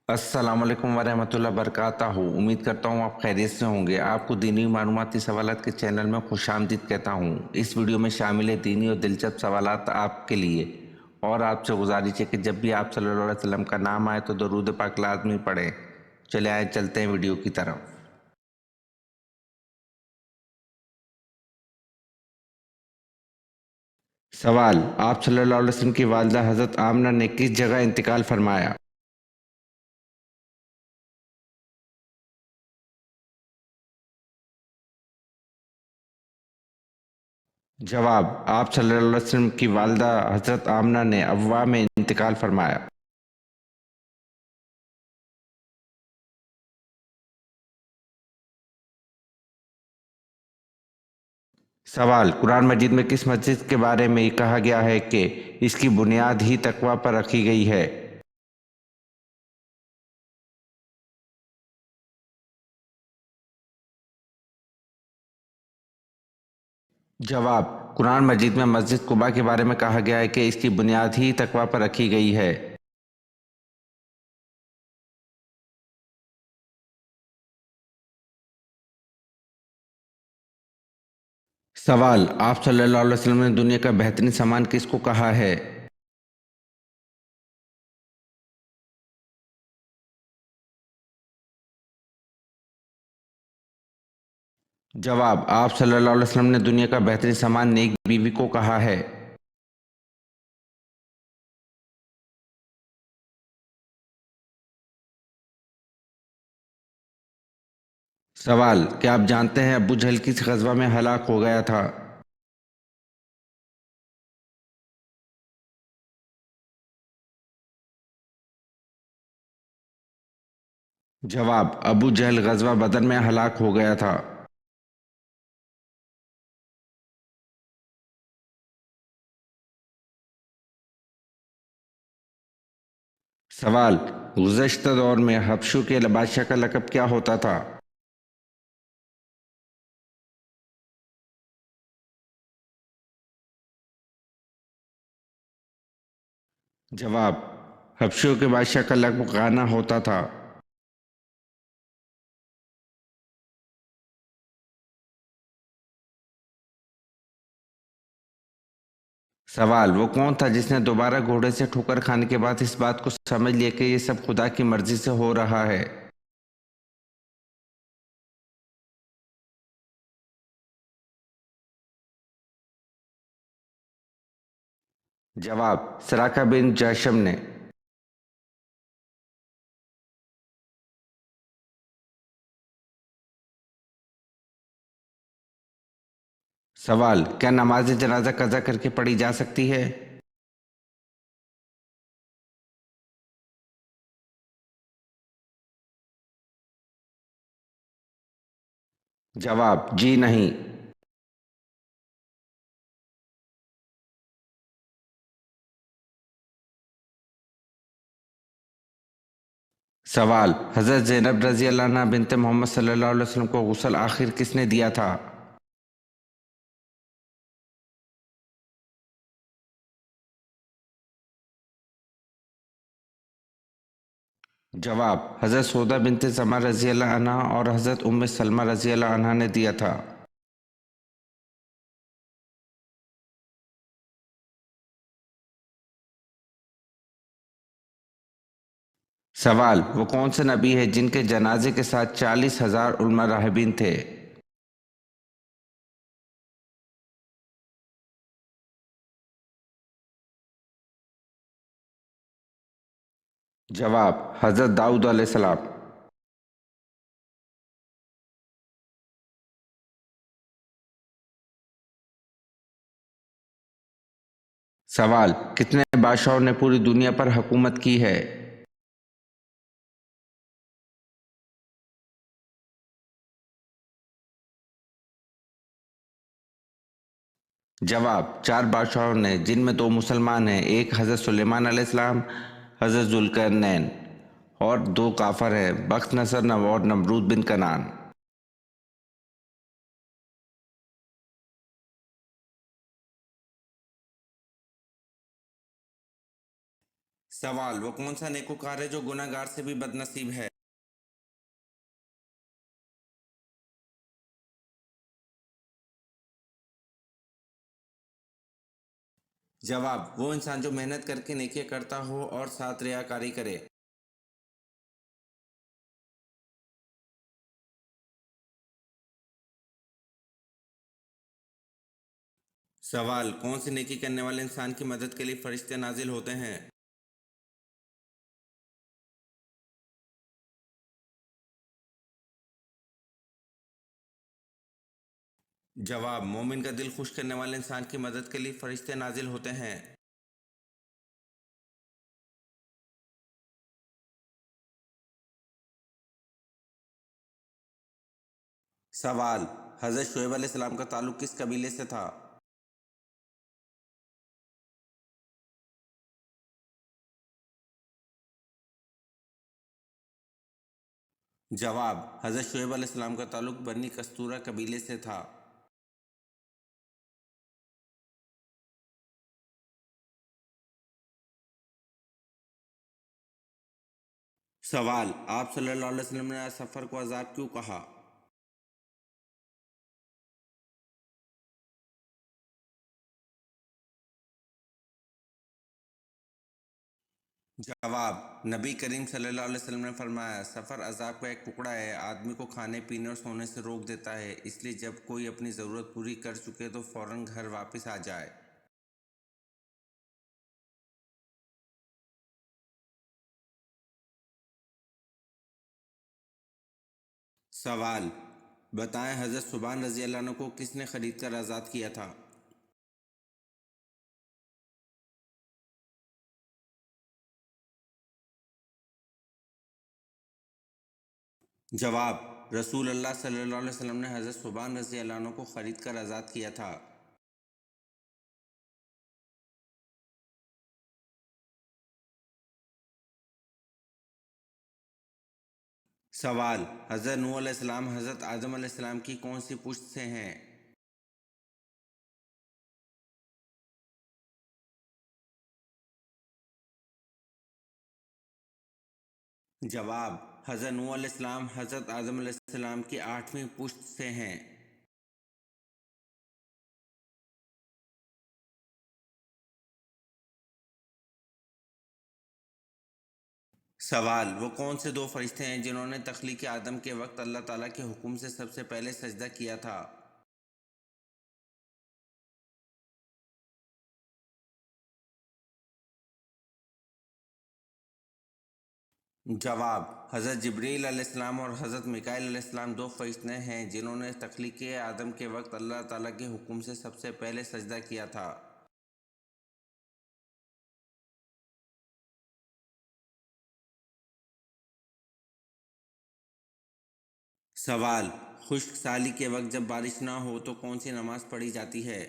السلام علیکم ورحمۃ اللہ وبرکاتہ. امید کرتا ہوں آپ خیریت سے ہوں گے. آپ کو دینی معلوماتی سوالات کے چینل میں خوش آمدید کہتا ہوں. اس ویڈیو میں شامل ہے دینی اور دلچسپ سوالات آپ کے لیے، اور آپ سے گزارش ہے کہ جب بھی آپ صلی اللہ علیہ وسلم کا نام آئے تو درود پاک لازمی پڑھیں. چلے آئے چلتے ہیں ویڈیو کی طرف. سوال: آپ صلی اللہ علیہ وسلم کی والدہ حضرت آمنہ نے کس جگہ انتقال فرمایا؟ جواب: آپ صلی اللہ علیہ وسلم کی والدہ حضرت آمنہ نے ابوا میں انتقال فرمایا. سوال: قرآن مجید میں کس مسجد کے بارے میں کہا گیا ہے کہ اس کی بنیاد ہی تقوی پر رکھی گئی ہے؟ جواب: قرآن مجید میں مسجد قباء کے بارے میں کہا گیا ہے کہ اس کی بنیاد ہی تقوی پر رکھی گئی ہے. سوال: آپ صلی اللہ علیہ وسلم نے دنیا کا بہترین سامان کس کو کہا ہے؟ جواب: آپ صلی اللہ علیہ وسلم نے دنیا کا بہترین سامان نیک بیوی کو کہا ہے. سوال: کیا آپ جانتے ہیں ابو جہل کس غزوہ میں ہلاک ہو گیا تھا؟ جواب: ابو جہل غزوہ بدر میں ہلاک ہو گیا تھا. سوال: گزشتہ دور میں حبشوں کے بادشاہ کا لقب کیا ہوتا تھا؟ جواب: حبشوں کے بادشاہ کا لقب غانا ہوتا تھا. سوال: وہ کون تھا جس نے دوبارہ گھوڑے سے ٹھوکر کھانے کے بعد اس بات کو سمجھ لیا کہ یہ سب خدا کی مرضی سے ہو رہا ہے؟ جواب: سراقہ بن جاشم نے. سوال: کیا نماز جنازہ قضا کر کے پڑھی جا سکتی ہے؟ جواب: جی نہیں. سوال: حضرت زینب رضی اللہ عنہ بنت محمد صلی اللہ علیہ وسلم کو غسل آخر کس نے دیا تھا؟ جواب: حضرت سودہ بنت زمع رضی اللہ عنہ اور حضرت ام سلمہ رضی اللہ عنہ نے دیا تھا. سوال: وہ کون سے نبی ہے جن کے جنازے کے ساتھ 40,000 علماء راہبین تھے؟ جواب: حضرت داؤد علیہ السلام. سوال: کتنے بادشاہوں نے پوری دنیا پر حکومت کی ہے؟ جواب: 4 بادشاہوں نے، جن میں 2 مسلمان ہیں. ایک حضرت سلیمان علیہ السلام، حضرت ذوالقرنین، اور 2 کافر ہیں، بخت نصر اور نمرود بن کنعان. सवाल, वो कौन सा नेकोकार है जो गुनहगार से भी बदनसीब है? जवाब, वो इंसान जो मेहनत करके नेकियां करता हो और साथ रियाकारी करे। सवाल, कौन सी नेकी करने वाले इंसान की मदद के लिए फरिश्ते नाजिल होते हैं? जवाब, मोमिन का दिल खुश करने वाले इंसान की मदद के लिए फरिश्ते नाजिल होते हैं। सवाल, हज़रत शुएब अलैहिस्सलाम का ताल्लुक किस कबीले से था? जवाब, हज़रत शुएब अलैहिस्सलाम का ताल्लुक बनी कस्तूरा कबीले से था। सवाल, आप सल्लल्लाहु अलैहि वसल्लम ने सफ़र को अजाब क्यों कहा? जवाब, नबी करीम सल्लल्लाहु अलैहि वसल्लम ने फरमाया, सफ़र अजाब का एक टुकड़ा है, आदमी को खाने पीने और सोने से रोक देता है, इसलिए जब कोई अपनी ज़रूरत पूरी कर चुके तो फ़ौरन घर वापस आ जाए। सवाल, बताएं हज़रत सुबान रज़ी अल्लाह अन्हु को किसने ख़रीद कर आज़ाद किया था? जवाब, रसूल अल्लाह सल्लल्लाहु अलैहि वसल्लम ने हज़रत सुबान रज़ी अल्लाह अन्हु को ख़रीद कर आज़ाद किया था। सवाल, हज़रत नूह अलैहिस्सलाम हज़रत आदम अलैहिस्सलाम की कौन सी पुश्त से हैं? जवाब, हज़रत नूह अलैहिस्सलाम हज़रत आदम अलैहिस्सलाम की 8वीं पुश्त से हैं। सवाल, वो कौन से दो फरिश्ते हैं जिन्होंने तख्लीक आदम के वक्त अल्लाह ताला के हुक्म से सबसे पहले सजदा किया था? जवाब, हज़रत जिब्रील अलैहिस्सलाम और हज़रत मिकाईल अलैहिस्सलाम दो फरिश्ते हैं जिन्होंने तख्लीक आदम के वक्त अल्लाह ताला के हुक्म से सबसे पहले सजदा किया था। सवाल, खुश्क साली के वक्त जब बारिश ना हो तो कौन सी नमाज पढ़ी जाती है?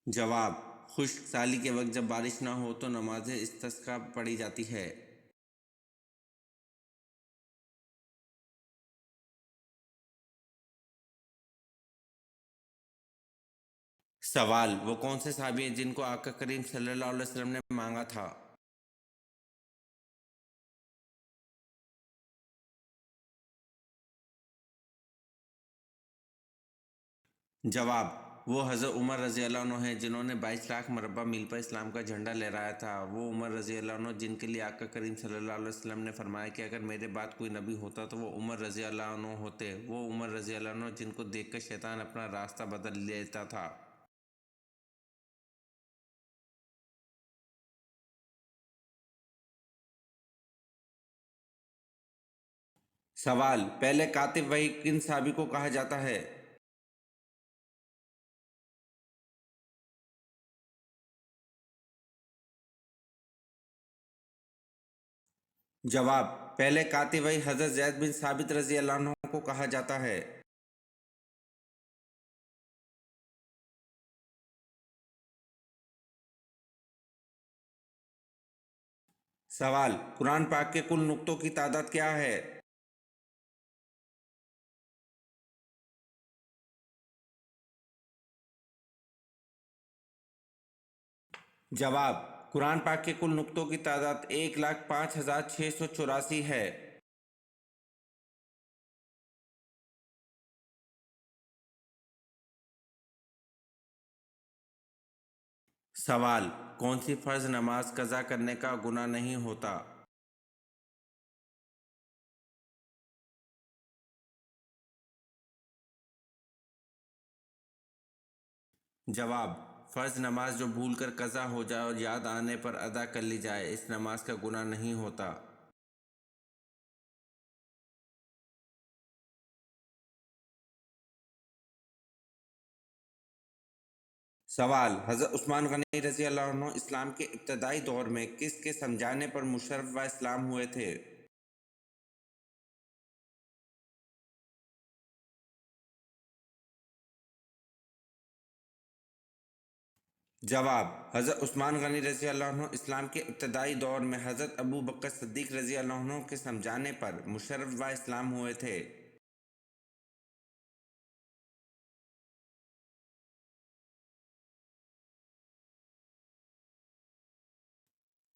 जवाब, खुश्क साली के वक्त जब बारिश ना हो तो नमाज इस्तिस्का पढ़ी जाती है। सवाल, वो कौन से सहाबी हैं जिनको आका करीम सल्लल्लाहु अलैहि वसल्लम ने मांगा था? जवाब, वो हज़रत उमर रज़ी अल्लाह अन्हु हैं जिन्होंने 22 लाख मरबा मील पर इस्लाम का झंडा लहराया था। वो उमर रज़ी अल्लाह अन्हु जिनके लिए आका करीम सल्लल्लाहु अलैहि वसल्लम ने फरमाया कि अगर मेरे बाद कोई नबी होता तो वो उमर रज़ी अल्लाह अन्हु होते। वो उमर रज़ी अल्लाह अन्हु जिनको देखकर शैतान अपना रास्ता बदल लेता था। सवाल, पहले कातिब वही किन सहाबी को कहा जाता है? जवाब, पहले कातिब वही हज़रत ज़ैद बिन साबित रज़ी अल्लाह अन्हु को कहा जाता है। सवाल, कुरान पाक के कुल नुक्तों की तादाद क्या है? जवाब, कुरान पाक के कुल नुक्तों की तादाद 1,05,684 है। सवाल, कौन सी फर्ज नमाज कज़ा करने का गुनाह नहीं होता? जवाब, फ़र्ज नमाज जो भूल कर कज़ा हो जाए और याद आने पर अदा कर ली जाए, इस नमाज का गुनाह नहीं होता। सवाल, हज़रत उस्मान गनी रज़ी अल्लाह अन्हु इस्लाम के इब्तदाई दौर में किसके समझाने पर मुशर्रफ व इस्लाम हुए थे? जवाब, हज़रत उस्मान गनी रज़ी अल्लाह अन्हु इस्लाम के इब्तदाई दौर में हज़रत अबू बकर सिद्दीक़ रज़ी अल्लाह अन्हु के समझाने पर मुशर्रफ व इस्लाम हुए थे।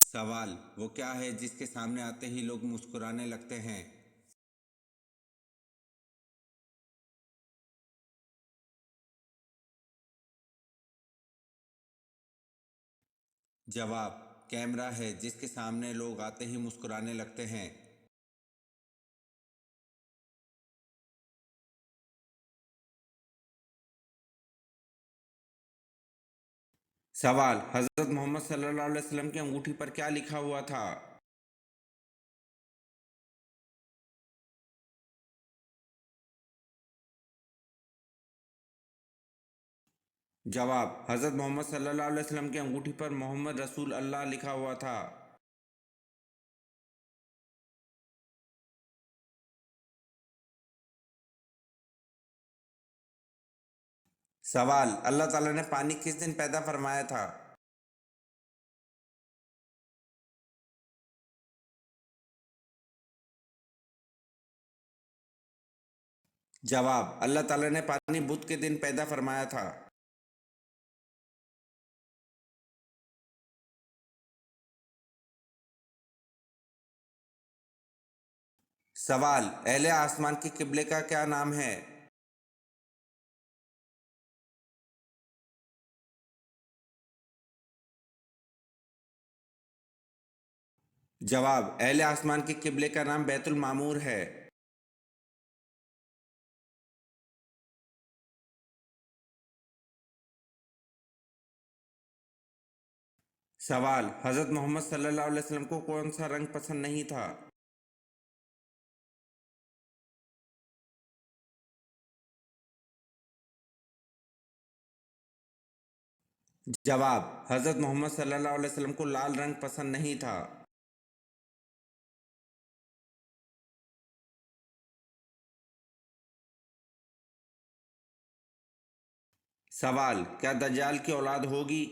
सवाल, वो क्या है जिसके सामने आते ही लोग मुस्कुराने लगते हैं? जवाब, कैमरा है जिसके सामने लोग आते ही मुस्कुराने लगते हैं। सवाल, हज़रत मोहम्मद सल्लल्लाहु अलैहि वसल्लम की अंगूठी पर क्या लिखा हुआ था? जवाब, हज़रत मोहम्मद सल्लल्लाहु अलैहि वसल्लम की अंगूठी पर मोहम्मद रसूल अल्लाह लिखा हुआ था। सवाल, अल्लाह ताला ने पानी किस दिन पैदा फरमाया था? जवाब, अल्लाह ताला ने पानी बुध के दिन पैदा फरमाया था। सवाल, अहले आसमान के किबले का क्या नाम है? जवाब, अहले आसमान के किबले का नाम बैतुल मामूर है। सवाल, हज़रत मोहम्मद सल्लल्लाहु अलैहि वसल्लम को कौन सा रंग पसंद नहीं था? जवाब, हज़रत मोहम्मद सल्लल्लाहु अलैहि वसल्लम को लाल रंग पसंद नहीं था। सवाल, क्या दज्जाल की औलाद होगी?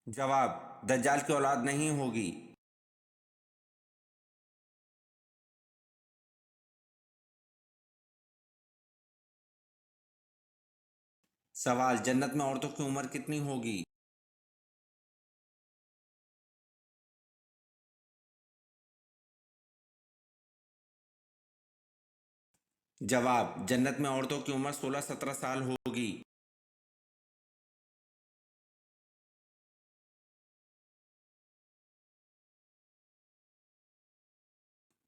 जवाब, दज्जाल की औलाद नहीं होगी। सवाल, जन्नत में औरतों की उम्र कितनी होगी? जवाब, जन्नत में औरतों की उम्र 16-17 साल होगी।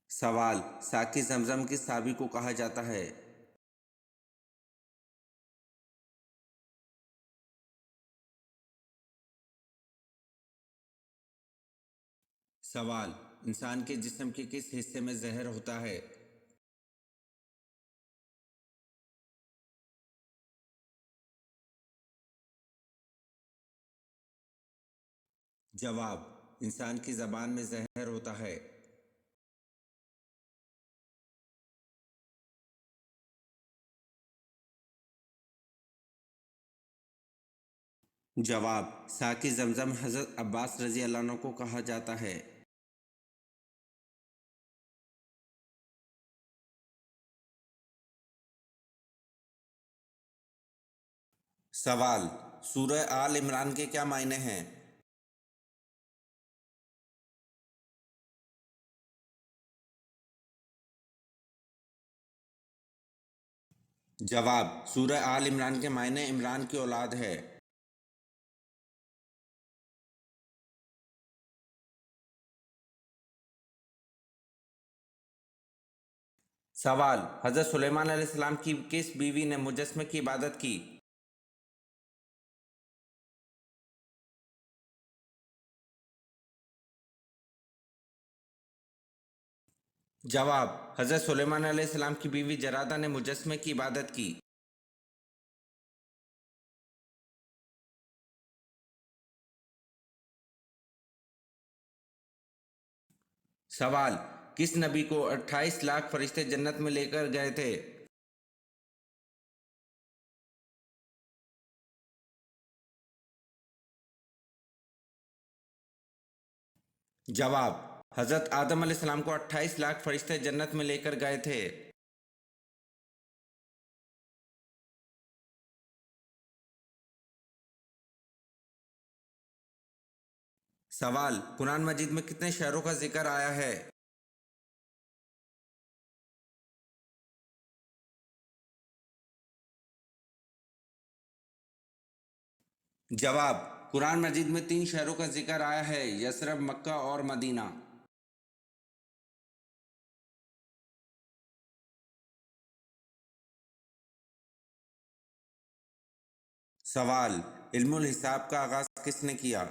सवाल, साकी जमजम किस साबी को कहा जाता है? सवाल, इंसान के जिस्म के किस हिस्से में जहर होता है? जवाब, इंसान की ज़बान में जहर होता है। जवाब, साकी जमजम हज़रत अब्बास रज़ी अल्लाह अन्हु को कहा जाता है। سوال: سورہ آل عمران کے کیا معنی ہیں؟ جواب: سورہ آل عمران کے معنی عمران کی اولاد ہے۔ سوال: حضرت سلیمان علیہ السلام کی کس بیوی نے مجسمے کی عبادت کی؟ جواب: حضرت سلیمان علیہ السلام کی بیوی جرادہ نے مجسمے کی عبادت کی۔ سوال: کس نبی کو 28 لاکھ فرشتے جنت میں لے کر گئے تھے؟ جواب: حضرت آدم علیہ السلام کو 28 لاکھ فرشتے جنت میں لے کر گئے تھے۔ سوال: قرآن مجید میں کتنے شہروں کا ذکر آیا ہے؟ جواب: قرآن مجید میں 3 شہروں کا ذکر آیا ہے: یثرب، مکہ اور مدینہ۔ سوال: علم الحساب کا آغاز کس نے کیا؟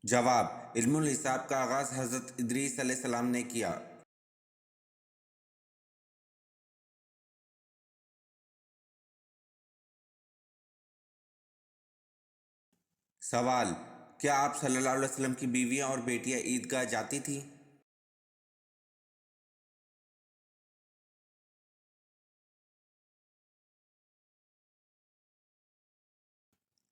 جواب: علم الحساب کا آغاز حضرت ادریس علیہ السلام نے کیا۔ سوال: کیا آپ صلی اللہ علیہ وسلم کی بیویاں اور بیٹیاں عیدگاہ جاتی تھیں؟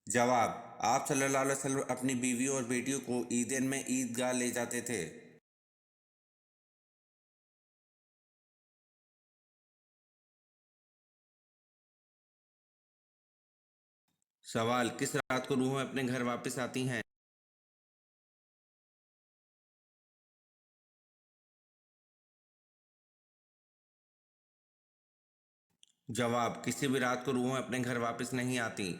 جواب: آپ صلی اللہ علیہ وسلم اپنی بیویوں اور بیٹیوں کو عیدین میں عیدگاہ لے جاتے تھے۔ سوال: کس رات کو روحیں اپنے گھر واپس آتی ہیں؟ جواب: کسی بھی رات کو روحیں اپنے گھر واپس نہیں آتی۔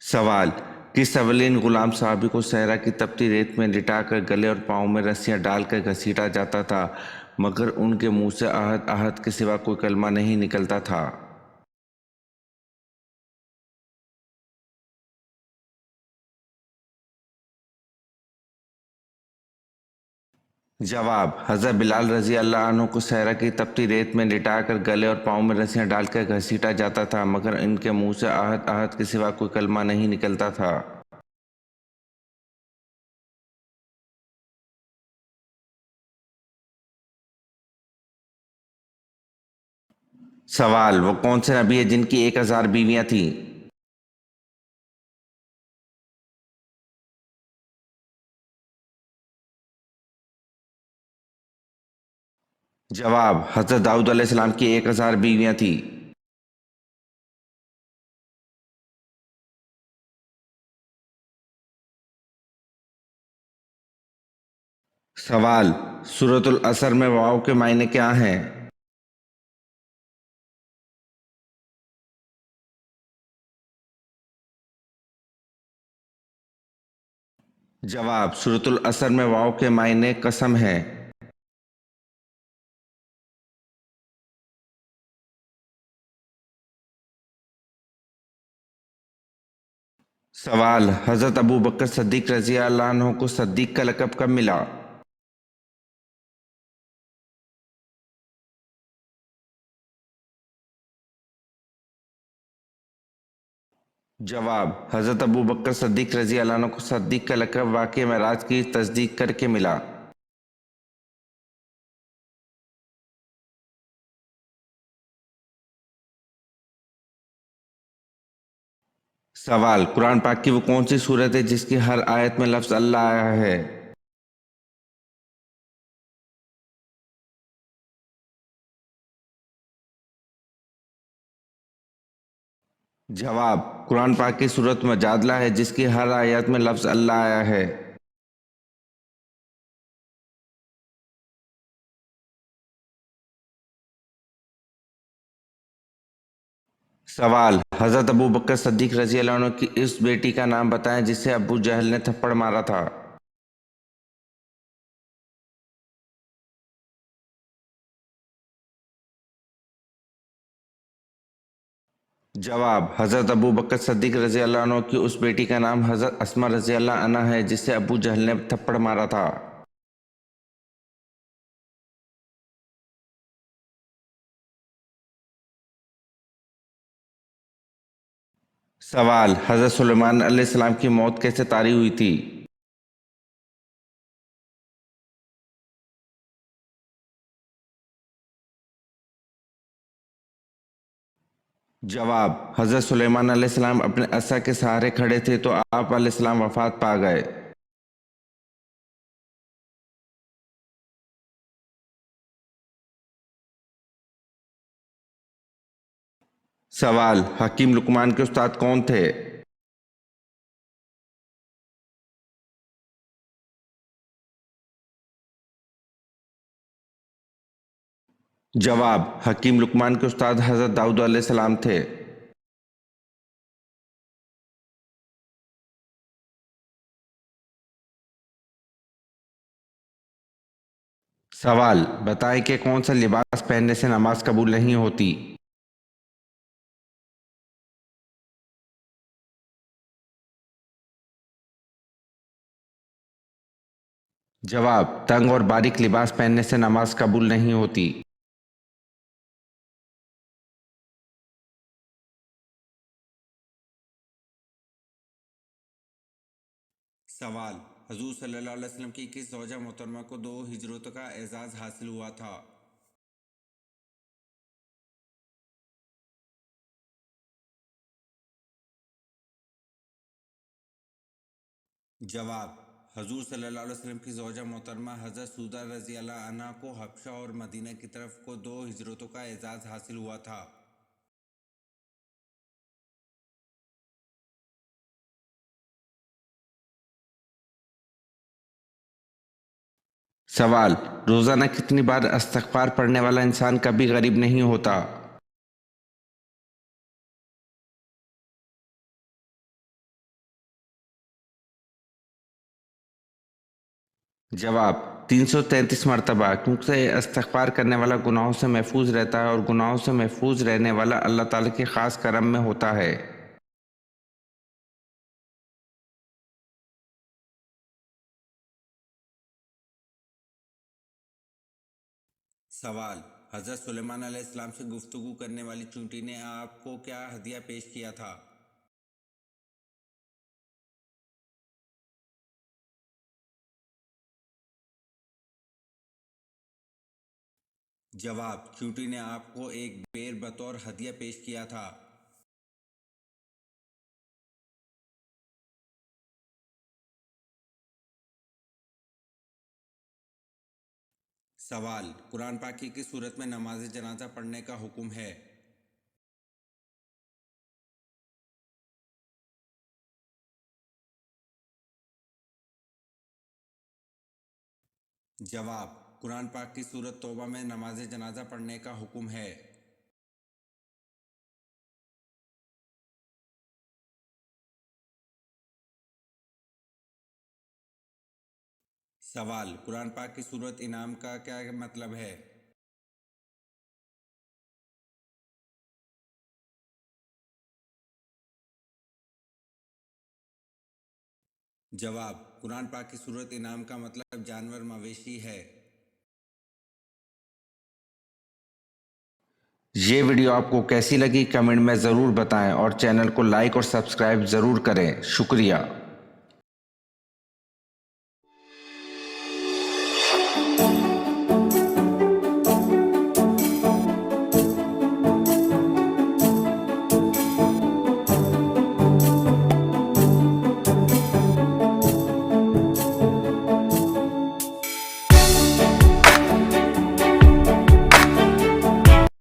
سوال: کس اولین غلام صحابی کو صحرا کی تپتی ریت میں لٹا کر گلے اور پاؤں میں رسیاں ڈال کر گھسیٹا جاتا تھا مگر ان کے منہ سے احد احد کے سوا کوئی کلمہ نہیں نکلتا تھا؟ جواب: حضرت بلال رضی اللہ عنہ کو صحرا کی تپتی ریت میں لٹا کر گلے اور پاؤں میں رسیاں ڈال کر گھسیٹا جاتا تھا مگر ان کے منہ سے احد احد کے سوا کوئی کلمہ نہیں نکلتا تھا۔ سوال: وہ کون سے نبی ہیں جن کی 1000 بیویاں تھیں؟ جواب: حضرت داؤد علیہ السلام کی 1000 بیویاں تھیں۔ سوال: سورۃ العصر میں واو کے معنی کیا ہیں؟ جواب: سورۃ العصر میں واو کے معنی قسم ہے۔ سوال: حضرت ابو بکر صدیق رضی اللہ عنہ کو صدیق کا لقب کب ملا؟ جواب: حضرت ابو بکر صدیق رضی اللہ عنہ کو صدیق کا لقب واقعہ معراج کی تصدیق کر کے ملا۔ सवाल, कुरान पाक की वो कौन सी सूरत है जिसकी हर आयत में लफ्ज़ अल्लाह आया है? जवाब, कुरान पाक की सूरत मुजादला है जिसकी हर आयत में लफ्ज़ अल्लाह आया है। सवाल, हज़रत अबू बकर सिद्दीक़ रज़ी अल्लाह अन्हु की इस बेटी का नाम बताएं जिसे अबू जहल ने थप्पड़ मारा था। जवाब, हज़रत अबू बकर सिद्दीक़ रज़ी अल्लाह अन्हु की उस बेटी का नाम हज़रत अस्मा रज़ी अल्लाह अन्हा है जिसे अबू जहल ने थप्पड़ मारा था। सवाल, हज़रत सुलेमान अलैहिस्सलाम की मौत कैसे तारी हुई थी? जवाब, हज़रत सुलेमान अलैहिस्सलाम अपने असा के सहारे खड़े थे तो आप अलैहिस्सलाम वफ़ात पा गए। सवाल, हकीम लुकमान के उस्ताद कौन थे? जवाब, हकीम लुकमान के उस्ताद हज़रत दाऊद अलैहिस्सलाम थे। सवाल, बताएं कि कौन सा लिबास पहनने से नमाज कबूल नहीं होती? जवाब, तंग और बारीक लिबास पहनने से नमाज कबूल नहीं होती। सवाल, हुजूर सल्लल्लाहु अलैहि वसल्लम की किस ज़ौजा मोहतरमा को 2 हिजरतों का एजाज़ हासिल हुआ था? जवाब, हुजूर सल्लल्लाहु अलैहि वसल्लम की ज़ौजा मोहतरमा हज़रत सौदा रज़ी अल्लाह अन्हा को हबशा और मदीना की तरफ को 2 हिजरतों का एजाज़ हासिल हुआ था। सवाल, रोज़ाना कितनी बार इस्तिग़फ़ार पढ़ने वाला इंसान कभी गरीब नहीं होता? जवाब, 333 मरतबा, क्योंकि इस्तिग़फ़ार करने वाला गुनाहों से महफूज रहता है और गुनाहों से महफूज रहने वाला अल्लाह ताला के ख़ास करम में होता है। सवाल, हज़रत सुलेमान अलैहिस्सलाम से गुफ्तगू करने वाली चूंटी ने आपको क्या हदिया पेश किया था? जवाब, चूंटी ने आपको एक बेर बतौर हदिया पेश किया था। सवाल, कुरान पाक की किस सूरत में नमाज जनाजा पढ़ने का हुक्म है? जवाब, कुरान पाक की सूरत तौबा में नमाज जनाजा पढ़ने का हुक्म है। सवाल, कुरान पाक की सूरत इनाम का क्या मतलब है? जवाब, कुरान पाक की सूरत इनाम का मतलब जानवर मवेशी है। ये वीडियो आपको कैसी लगी कमेंट में ज़रूर बताएं और चैनल को लाइक और सब्सक्राइब ज़रूर करें। शुक्रिया।